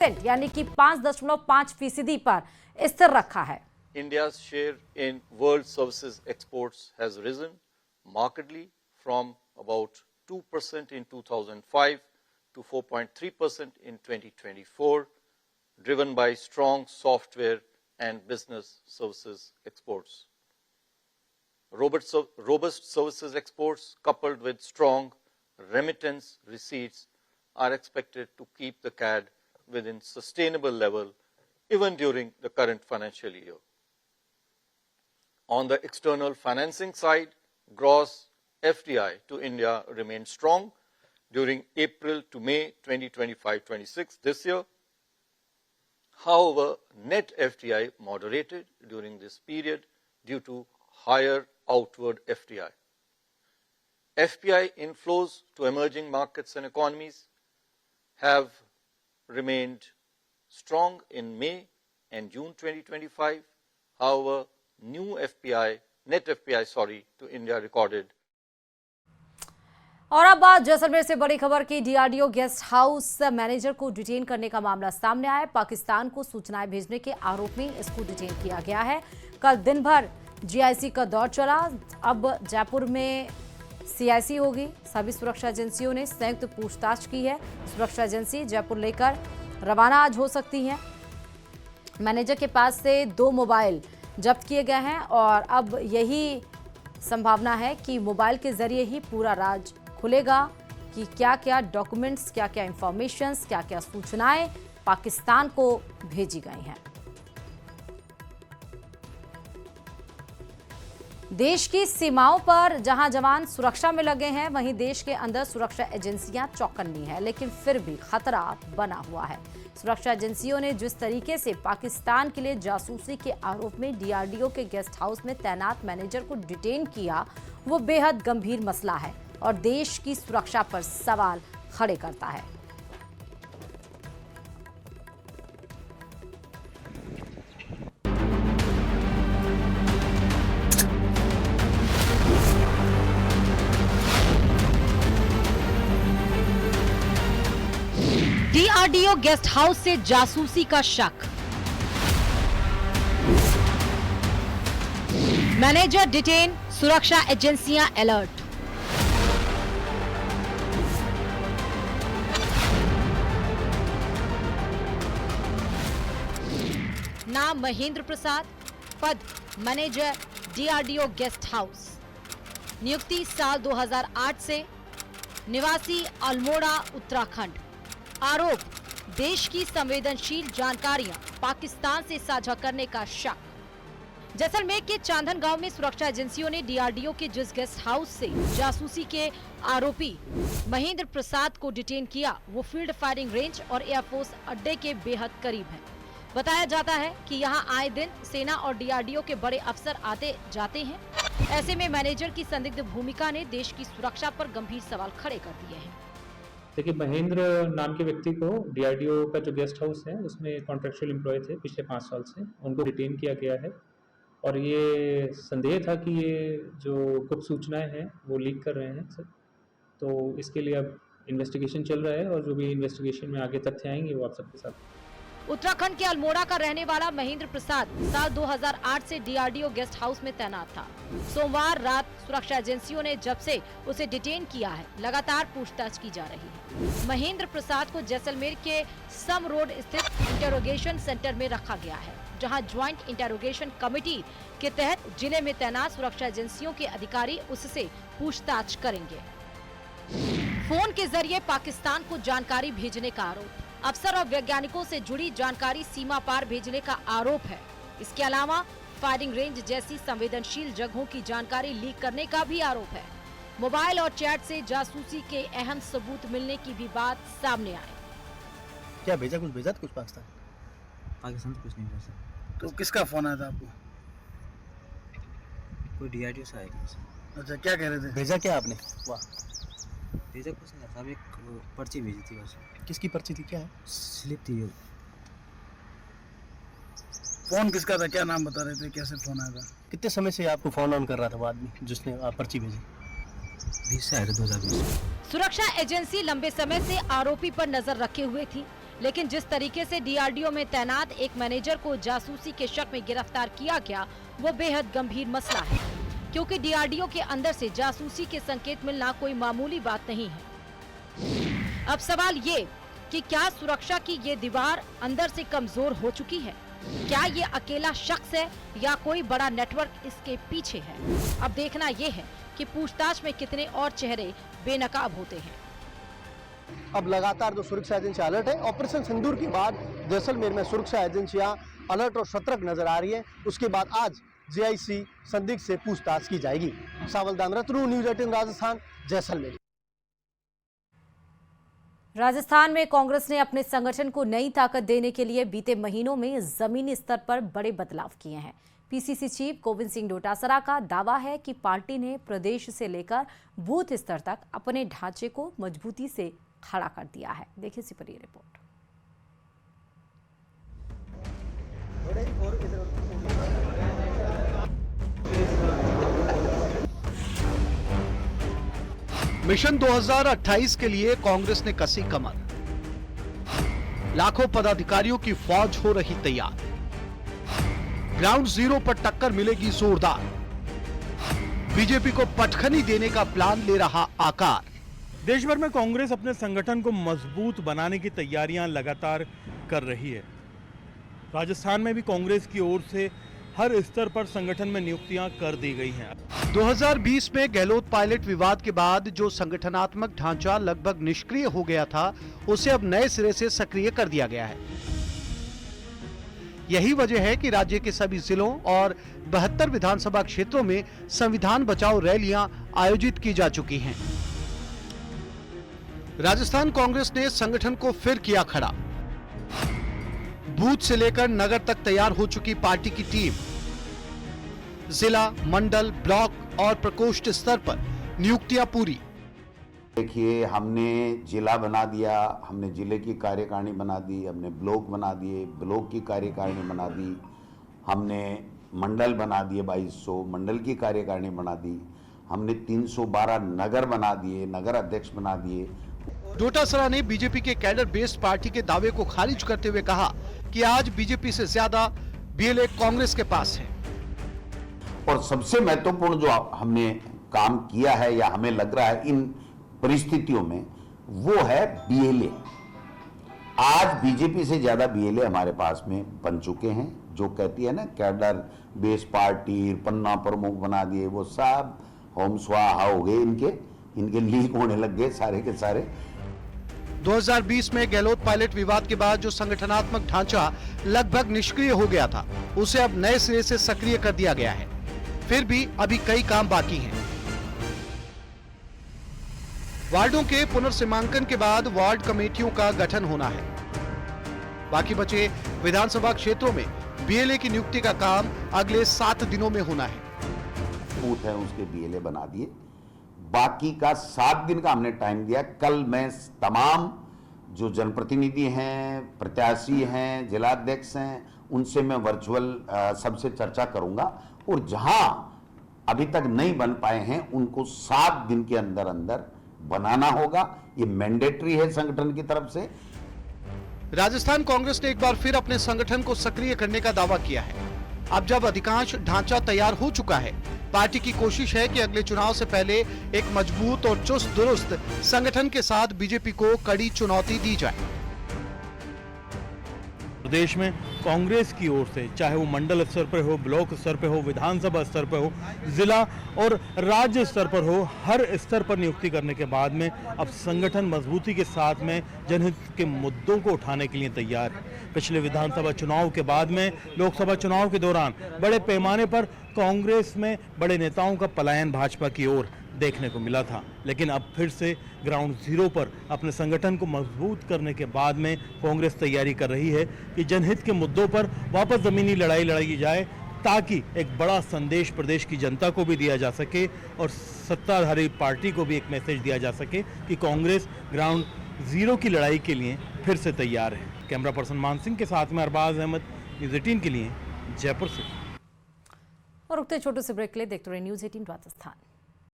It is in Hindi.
यानी कि 5.5% पर स्थिर रखा है। India's share in world services exports has risen markedly from about 2% in 2005 to 4.3% in 2024, driven by strong software and business services exports. Robust services exports coupled with strong remittance receipts are expected to keep the CAD within sustainable level even during the current financial year. On the external financing side, gross FDI to India remained strong during April to May 2025-26 this year. However, net FDI moderated during this period due to higher outward FDI. FPI inflows to emerging markets and economies have remained strong in May and June 2025. However, net FPI to India recorded. और अब बात जैसलमेर से बड़ी खबर की। डीआरडीओ गेस्ट हाउस मैनेजर को डिटेन करने का मामला सामने आया। पाकिस्तान को सूचनाएं भेजने के आरोप में इसको डिटेन किया गया है। कल दिन भर जीआईसी का दौर चला। अब जयपुर में सीआईसी होगी। सभी सुरक्षा एजेंसियों ने संयुक्त पूछताछ की है। सुरक्षा एजेंसी जयपुर लेकर रवाना आज हो सकती हैं। मैनेजर के पास से 2 मोबाइल जब्त किए गए हैं और अब यही संभावना है कि मोबाइल के जरिए ही पूरा राज खुलेगा कि क्या क्या डॉक्यूमेंट्स, क्या क्या इंफॉर्मेशंस, क्या क्या सूचनाएं पाकिस्तान को भेजी गई हैं। देश की सीमाओं पर जहां जवान सुरक्षा में लगे हैं, वहीं देश के अंदर सुरक्षा एजेंसियां चौकन्नी हैं, लेकिन फिर भी खतरा बना हुआ है। सुरक्षा एजेंसियों ने जिस तरीके से पाकिस्तान के लिए जासूसी के आरोप में डीआरडीओ के गेस्ट हाउस में तैनात मैनेजर को डिटेन किया, वो बेहद गंभीर मसला है और देश की सुरक्षा पर सवाल खड़े करता है। डीआरडीओ गेस्ट हाउस से जासूसी का शक। मैनेजर डिटेन, सुरक्षा एजेंसियां अलर्ट। नाम महेंद्र प्रसाद, पद मैनेजर डीआरडीओ गेस्ट हाउस, नियुक्ति साल 2008 से, निवासी अल्मोड़ा उत्तराखंड। आरोप देश की संवेदनशील जानकारियां पाकिस्तान से साझा करने का शक। जैसलमेर के चांदन गांव में सुरक्षा एजेंसियों ने डीआरडीओ के जिस गेस्ट हाउस से जासूसी के आरोपी महेंद्र प्रसाद को डिटेन किया, वो फील्ड फायरिंग रेंज और एयरफोर्स अड्डे के बेहद करीब है। बताया जाता है कि यहां आए दिन सेना और डीआरडीओ के बड़े अफसर आते जाते हैं। ऐसे में मैनेजर की संदिग्ध भूमिका ने देश की सुरक्षा पर गंभीर सवाल खड़े कर दिए हैं। देखिए, महेंद्र नाम के व्यक्ति को डीआरडीओ का जो गेस्ट हाउस है उसमें कॉन्ट्रेक्चुअल एम्प्लॉय थे पिछले 5 साल से, उनको डिटेन किया गया है और ये संदेह था कि ये जो गुप्त सूचनाएं हैं वो लीक कर रहे हैं सर। तो इसके लिए अब इन्वेस्टिगेशन चल रहा है और जो भी इन्वेस्टिगेशन में आगे तथ्य आएंगे वो आप सबके साथ। उत्तराखंड के अल्मोड़ा का रहने वाला महेंद्र प्रसाद साल 2008 से डीआरडीओ गेस्ट हाउस में तैनात था। सोमवार रात सुरक्षा एजेंसियों ने जब से उसे डिटेन किया है, लगातार पूछताछ की जा रही है। महेंद्र प्रसाद को जैसलमेर के सम रोड स्थित इंटेरोगेशन सेंटर में रखा गया है, जहां ज्वाइंट इंटेरोगेशन कमेटी के तहत जिले में तैनात सुरक्षा एजेंसियों के अधिकारी उससे पूछताछ करेंगे। फोन के जरिए पाकिस्तान को जानकारी भेजने का आरोप। अफसर और वैज्ञानिकों से जुड़ी जानकारी सीमा पार भेजने का आरोप है। इसके अलावा फायरिंग रेंज जैसी संवेदनशील जगहों की जानकारी लीक करने का भी आरोप है। मोबाइल और चैट से जासूसी के अहम सबूत मिलने की भी बात सामने आई। क्या भेजा, कुछ भेजा था कुछ पाकिस्तान? पाकिस्तान तो कुछ नहीं भेजा। तो किसका फोन आया था आपको? कोई डीआरडीओ से आया। अच्छा, क्या कह रहे थे? भेजा क्या आपने? वाह, भेजा कुछ नहीं था, एक पर्ची भेजी थी बस। किसकी पर्ची थी, क्या है? स्लिप थी। फोन किसका था, क्या नाम बता रहे थे, कैसे फोन आया था? कितने समय से आपको फोन ऑन कर रहा था वो आदमी जिसने पर्ची भेजी? 20 से 2020। सुरक्षा एजेंसी लंबे समय से आरोपी पर नजर रखे हुए थी, लेकिन जिस तरीके से डीआरडीओ में तैनात एक मैनेजर को जासूसी के शक में गिरफ्तार किया गया, वो बेहद गंभीर मसला है, क्योंकि डीआरडीओ के अंदर से जासूसी के संकेत मिलना कोई मामूली बात नहीं है। अब सवाल ये कि क्या सुरक्षा की ये दीवार अंदर से कमजोर हो चुकी है? क्या ये अकेला शख्स है या कोई बड़ा नेटवर्क इसके पीछे है? अब देखना ये है कि पूछताछ में कितने और चेहरे बेनकाब होते हैं। अब लगातार जो सुरक्षा एजेंसी अलर्ट है, ऑपरेशन सिंदूर के बाद जैसलमेर में सुरक्षा एजेंसियां अलर्ट और सतर्क नजर आ रही है। उसके बाद आज जेआईसी संदिग्ध से पूछताछ की जाएगी। सावलदान रत्नू, न्यूज़ 18 राजस्थान, जैसलमेर। राजस्थान में कांग्रेस ने अपने संगठन को नई ताकत देने के लिए बीते महीनों में जमीनी स्तर पर बड़े बदलाव किए हैं। पीसीसी चीफ गोविंद सिंह डोटासरा का दावा है कि पार्टी ने प्रदेश से लेकर बूथ स्तर तक अपने ढांचे को मजबूती से खड़ा कर दिया है। देखिए इसी पर ये रिपोर्ट। मिशन 2028 के लिए कांग्रेस ने कसी कमर। लाखों पदाधिकारियों की फौज हो रही तैयार। ग्राउंड जीरो पर टक्कर मिलेगी जोरदार। बीजेपी को पटखनी देने का प्लान ले रहा आकार। देश भर में कांग्रेस अपने संगठन को मजबूत बनाने की तैयारियां लगातार कर रही है। राजस्थान में भी कांग्रेस की ओर से हर स्तर पर संगठन में नियुक्तियां कर दी गई हैं। 2020 में गहलोत पायलट विवाद के बाद जो संगठनात्मक ढांचा लगभग निष्क्रिय हो गया था, उसे अब नए सिरे से सक्रिय कर दिया गया है। यही वजह है कि राज्य के सभी जिलों और 72 विधानसभा क्षेत्रों में संविधान बचाओ रैलियां आयोजित की जा चुकी हैं। राजस्थान कांग्रेस ने संगठन को फिर किया खड़ा। बूथ से लेकर नगर तक तैयार हो चुकी पार्टी की टीम। जिला, मंडल, ब्लॉक और प्रकोष्ठ स्तर पर नियुक्तियां पूरी। देखिए, हमने जिला बना दिया, हमने जिले की कार्यकारिणी बना दी, हमने ब्लॉक बना दिए, ब्लॉक की कार्यकारिणी बना दी, हमने मंडल बना दिए 2200, मंडल की कार्यकारिणी बना दी, हमने 312 नगर बना दिए, नगर अध्यक्ष बना दिए। डोटासरा ने बीजेपी के कैडर बेस्ड पार्टी के दावे को खारिज करते हुए कहा कि आज बीजेपी से ज्यादा बीएलए कांग्रेस के पास है। और सबसे महत्वपूर्ण जो हमने काम किया है या हमें लग रहा है इन परिस्थितियों में, वो है बीएलए। आज बीजेपी से ज्यादा बीएलए हमारे पास में बन चुके हैं। जो कहती है ना कैडर बेस्ड पार्टी, पन्ना प्रमुख बना दिए, वो सब होम स्वाहा हो गए, इनके लीक होने लग गए सारे के सारे। 2020 में गहलोत पायलट विवाद के बाद जो संगठनात्मक ढांचा लगभग निष्क्रिय हो गया था, उसे अब नए सिरे से सक्रिय कर दिया गया है। फिर भी अभी कई काम बाकी हैं। वार्डों के पुनर्सीमांकन के बाद वार्ड कमेटियों का गठन होना है। बाकी बचे विधानसभा क्षेत्रों में बीएलए की नियुक्ति का काम अगले 7 दिनों में होना है। बूथ है उसके बीएलए बना दिए, बाकी का 7 दिन का हमने टाइम दिया। कल मैं तमाम जो जनप्रतिनिधि हैं, प्रत्याशी हैं, जिलाध्यक्ष हैं, उनसे मैं वर्चुअल सबसे चर्चा करूंगा और जहां अभी तक नहीं बन पाए हैं उनको 7 दिन के अंदर अंदर बनाना होगा। ये मैंडेटरी है संगठन की तरफ से। राजस्थान कांग्रेस ने एक बार फिर अपने संगठन को सक्रिय करने का दावा किया है। अब जब अधिकांश ढांचा तैयार हो चुका है, पार्टी की कोशिश है कि अगले चुनाव से पहले एक मजबूत और चुस्त दुरुस्त संगठन के साथ बीजेपी को कड़ी चुनौती दी जाए। प्रदेश में कांग्रेस की ओर से चाहे वो मंडल स्तर पर हो, ब्लॉक स्तर पर हो, विधानसभा स्तर पर हो, जिला और राज्य स्तर पर हो, हर स्तर पर नियुक्ति करने के बाद में अब संगठन मजबूती के साथ में जनहित के मुद्दों को उठाने के लिए तैयार है। पिछले विधानसभा चुनाव के बाद में लोकसभा चुनाव के दौरान बड़े पैमाने पर कांग्रेस में बड़े नेताओं का पलायन भाजपा की ओर देखने को मिला था, लेकिन अब फिर से ग्राउंड जीरो पर अपने संगठन को मजबूत करने के बाद में कांग्रेस तैयारी कर रही है कि जनहित के मुद्दों पर वापस जमीनी लड़ाई लड़ी जाए, ताकि एक बड़ा संदेश प्रदेश की जनता को भी दिया जा सके और सत्ताधारी पार्टी को भी एक मैसेज दिया जा सके कि कांग्रेस ग्राउंड जीरो की लड़ाई के लिए फिर से तैयार है। कैमरा पर्सन मान सिंह के साथ में अरबाज अहमद, न्यूज़ 18 के लिए जयपुर से। और रुकते छोटे से ब्रेक ले, देखते रहिए न्यूज़ 18 राजस्थान।